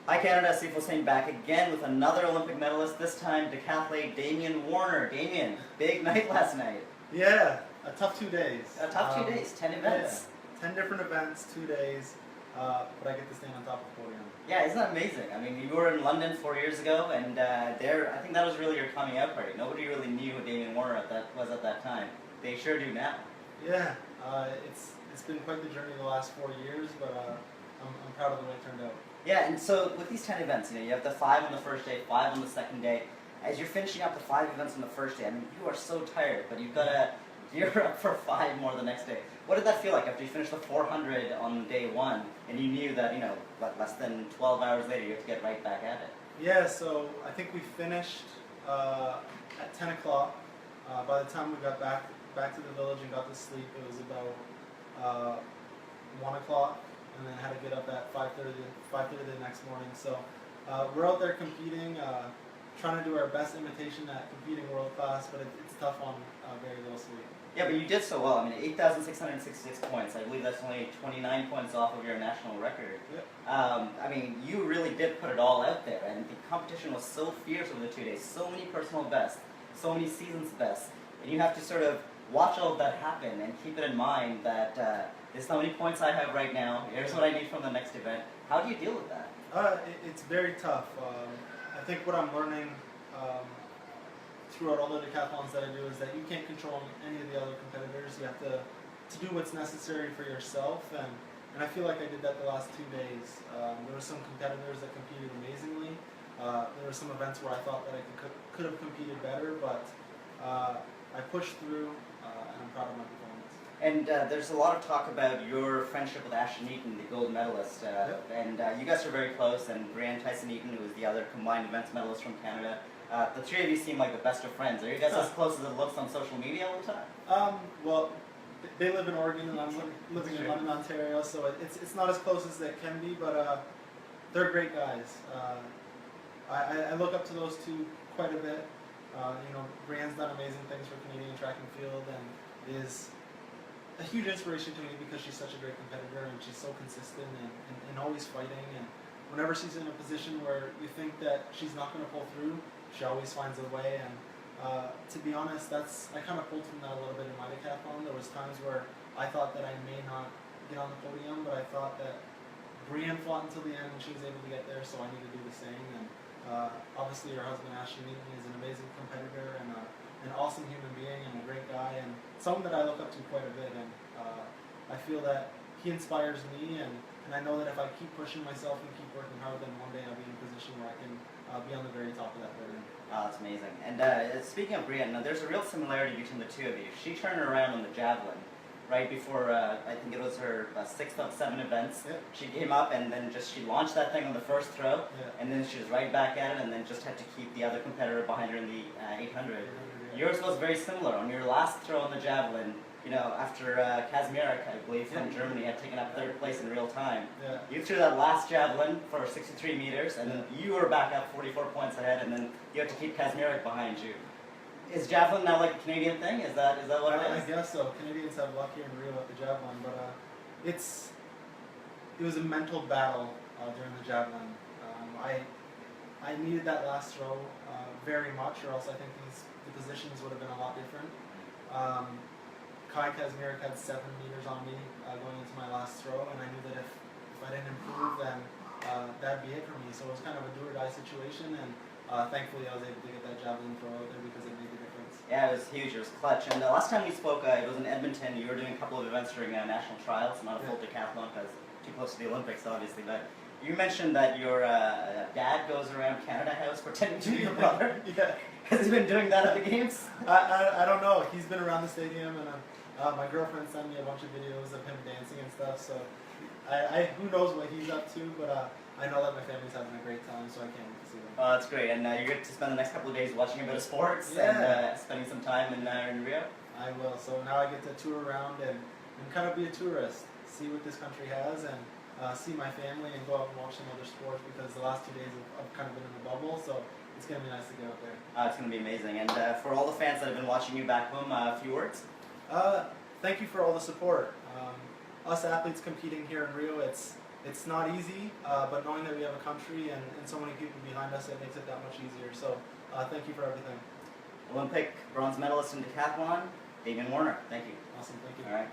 Hi Canada, Steve Hussein back again with another Olympic medalist, this time decathlete Damian Warner. Damian, big night last night. Yeah, a tough 2 days. A tough 2 days, 10 events. Yeah, 10 different events, 2 days, but I get to stand on top of the podium. Yeah, isn't that amazing? I mean, you were in London 4 years ago, and I think that was really your coming out party. Nobody really knew who Damian Warner was at that time. They sure do now. Yeah, it's been quite the journey the last 4 years, but I'm proud of the way it turned out. Yeah, and so with these 10 events, you have the 5 on the first day, 5 on the second day. As you're finishing up the 5 events on the first day, I mean, you are so tired, but you're up for 5 more the next day. What did that feel like after you finished the 400 on day 1, and you knew that, less than 12 hours later, you have to get right back at it? Yeah, so I think we finished at 10 o'clock. By the time we got back to the village and got to sleep, it was about 1 o'clock, and then had to get up at 5:30 the next morning. So we're out there competing, trying to do our best imitation at competing world class, but it's tough on very little sleep. Yeah, but you did so well. I mean, 8,666 points. I believe that's only 29 points off of your national record. Yep. I mean, you really did put it all out there, and the competition was so fierce over the 2 days. So many personal bests, so many seasons bests, and you have to sort of watch all of that happen and keep it in mind that this is how many points I have right now. Here's what I need from the next event. How do you deal with that? It's very tough. I think what I'm learning throughout all the decathlons that I do is that you can't control any of the other competitors. You have to do what's necessary for yourself, and I feel like I did that the last 2 days. There were some competitors that competed amazingly. There were some events where I thought that I could have competed better, but I pushed through, and I'm proud of my performance. And there's a lot of talk about your friendship with Ashton Eaton, the gold medalist. Yep. And you guys are very close, and Brianne Tyson-Eaton, who was the other combined events medalist from Canada. The three of you seem like the best of friends. Are you guys as close as it looks on social media all the time? Well, they live in Oregon, and I'm living in London, Ontario, so it's not as close as it can be, but they're great guys. I look up to those two quite a bit. Brianne's done amazing things for Canadian track and field, and is a huge inspiration to me because she's such a great competitor, and she's so consistent and always fighting. And whenever she's in a position where you think that she's not going to pull through, she always finds a way. And to be honest, I kind of pulled from that a little bit in my decathlon. There was times where I thought that I may not get on the podium, but I thought that Brianne fought until the end and she was able to get there, so I need to do the same. And obviously her husband Ashton Eaton is an amazing competitor and an awesome human being and a great guy, and someone that I look up to quite a bit. And I feel that he inspires me, and I know that if I keep pushing myself and keep working hard, then one day I'll be in a position where I can be on the very top of that podium. Oh, that's amazing. And speaking of Brianne, now there's a real similarity between the two of you. She turned around on the javelin right before, I think it was her 6th of 7 events. Yep. She came up and then she launched that thing on the first throw, Yeah. and then she was right back at it, and then just had to keep the other competitor behind her in the 800. Yeah. Yours was very similar. On your last throw on the javelin, after Kazmierek, I believe, from Germany, had taken up 3rd place in real time. Yeah. You threw that last javelin for 63 meters, and then you were back up 44 points ahead, and then you had to keep Kazmierek behind you. Is javelin now like a Canadian thing? Is that what it is? I guess so. Canadians have luck here in Rio at the javelin, but it was a mental battle during the javelin. I needed that last throw very much, or else I think the positions would have been a lot different. Kai Kazmierek had 7 meters on me going into my last throw, and I knew that if I didn't improve, then that'd be it for me. So it was kind of a do-or-die situation, and thankfully I was able to get that javelin throw out there because it made the difference. Yeah, it was huge. It was clutch. And the last time we spoke, it was in Edmonton. You were doing a couple of events during national trials, not a full decathlon because too close to the Olympics, obviously. But you mentioned that your dad goes around Canada House pretending to be your brother. Yeah. Has he been doing that at the games? I don't know. He's been around the stadium, and my girlfriend sent me a bunch of videos of him dancing and stuff. So who knows what he's up to, but I know that my family's having a great time, so I can't wait to see them. Oh, that's great. And you get to spend the next couple of days watching a bit of sports and spending some time in Rio? I will. So now I get to tour around and kind of be a tourist, see what this country has, and see my family and go out and watch some other sports, because the last 2 days I've kind of been in the bubble, so it's going to be nice to get out there. It's going to be amazing. And for all the fans that have been watching you back home, a few words? Thank you for all the support. Us athletes competing here in Rio, it's it's not easy, but knowing that we have a country and so many people behind us, it makes it that much easier. So thank you for everything. Olympic bronze medalist in decathlon, Damian Warner. Thank you. Awesome, thank you. All right.